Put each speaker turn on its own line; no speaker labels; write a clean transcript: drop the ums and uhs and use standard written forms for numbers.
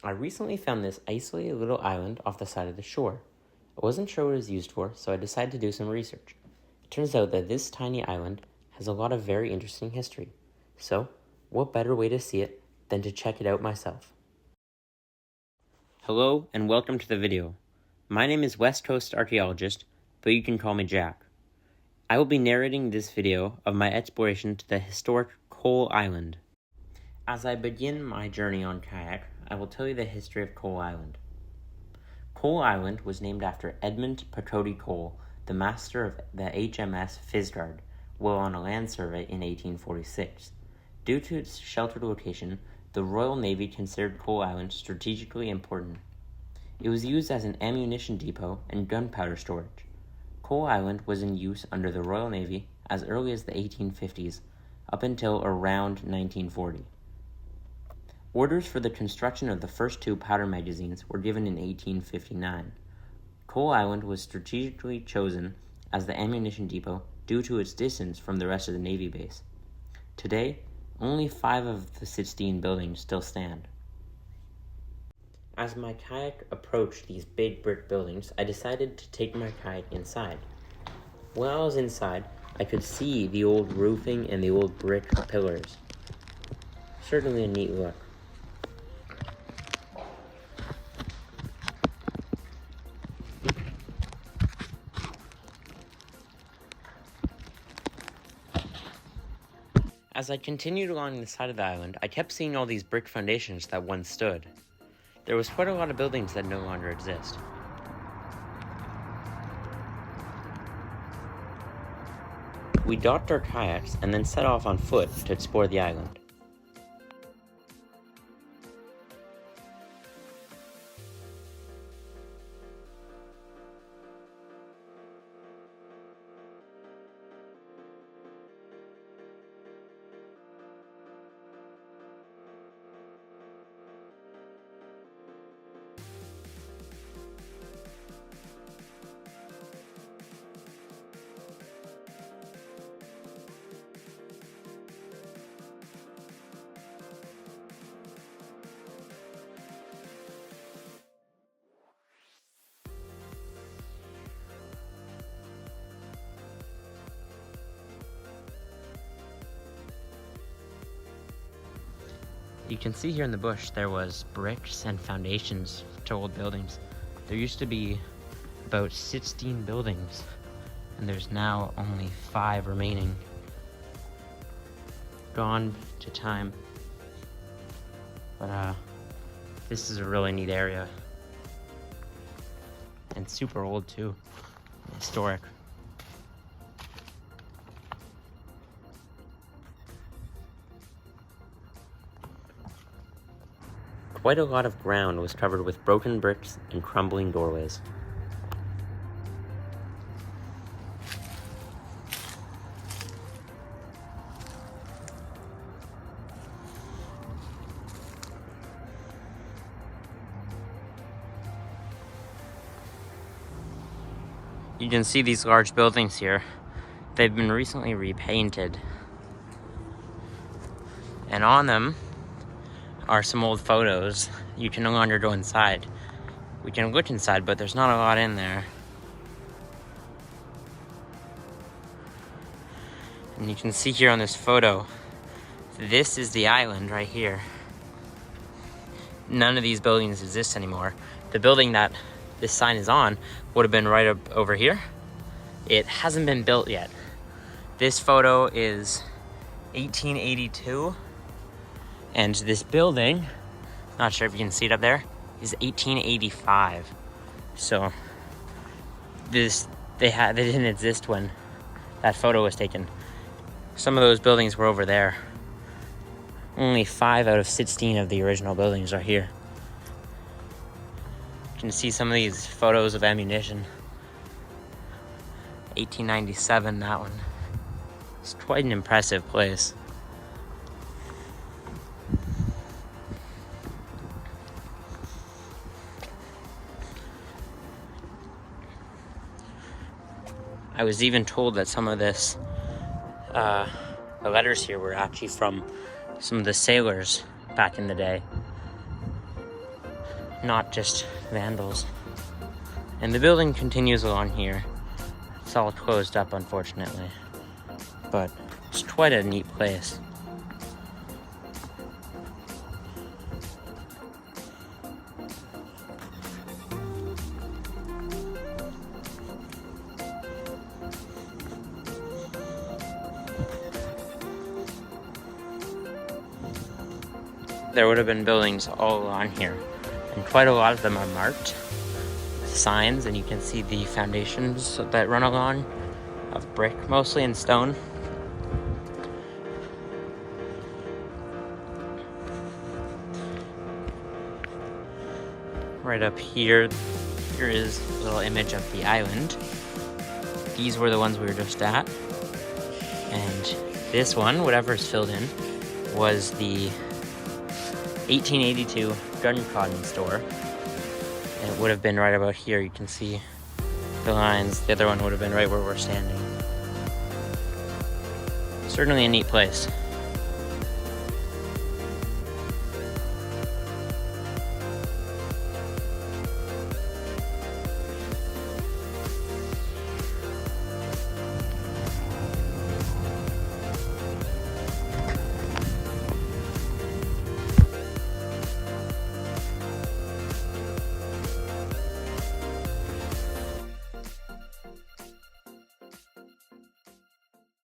I recently found this isolated little island off the side of the shore. I wasn't sure what it was used for, so I decided to do some research. It turns out that this tiny island has a lot of very interesting history. So, what better way to see it than to check it out myself? Hello, and welcome to the video. My name is West Coast Archaeologist, but you can call me Jack. I will be narrating this video of my exploration to the historic Cole Island. As I begin my journey on kayak, I will tell you the history of Cole Island. Cole Island was named after Edmund Picoti Cole, the master of the HMS Fisgard, while on a land survey in 1846. Due to its sheltered location, the Royal Navy considered Cole Island strategically important. It was used as an ammunition depot and gunpowder storage. Cole Island was in use under the Royal Navy as early as the 1850s, up until around 1940. Orders for the construction of the first two powder magazines were given in 1859. Cole Island was strategically chosen as the ammunition depot due to its distance from the rest of the Navy base. Today, only 5 of the 16 buildings still stand. As my kayak approached these big brick buildings, I decided to take my kayak inside. While I was inside, I could see the old roofing and the old brick pillars. Certainly a neat look. As I continued along the side of the island, I kept seeing all these brick foundations that once stood. There was quite a lot of buildings that no longer exist. We docked our kayaks and then set off on foot to explore the island. You can see here in the bush there was bricks and foundations to old buildings. There used to be about 16 buildings, and there's now only 5 remaining. Gone to time. But this is a really neat area. And super old too. Historic. Quite a lot of ground was covered with broken bricks and crumbling doorways. You can see these large buildings here. They've been recently repainted. And on them are some old photos. You can no longer go inside. We can look inside, but there's not a lot in there. And you can see here on this photo, this is the island right here. None of these buildings exist anymore. The building that this sign is on would have been right up over here. It hasn't been built yet. This photo is 1882. And this building, not sure if you can see it up there, is 1885. So they didn't exist when that photo was taken. Some of those buildings were over there. Only 5 out of 16 of the original buildings are here. You can see some of these photos of ammunition. 1897, that one. It's quite an impressive place. I was even told that some of this, the letters here were actually from some of the sailors back in the day. not just vandals. And the building continues along here. It's all closed up, unfortunately, but it's quite a neat place. There would have been buildings all along here, and quite a lot of them are marked with signs, and you can see the foundations that run along of brick, mostly in stone. Right up here, here is a little image of the island. These were the ones we were just at, and this one, whatever is filled in, was the 1882 gun cotton store, and it would have been right about here. You can see the lines. The other one would have been right where we're standing. Certainly a neat place.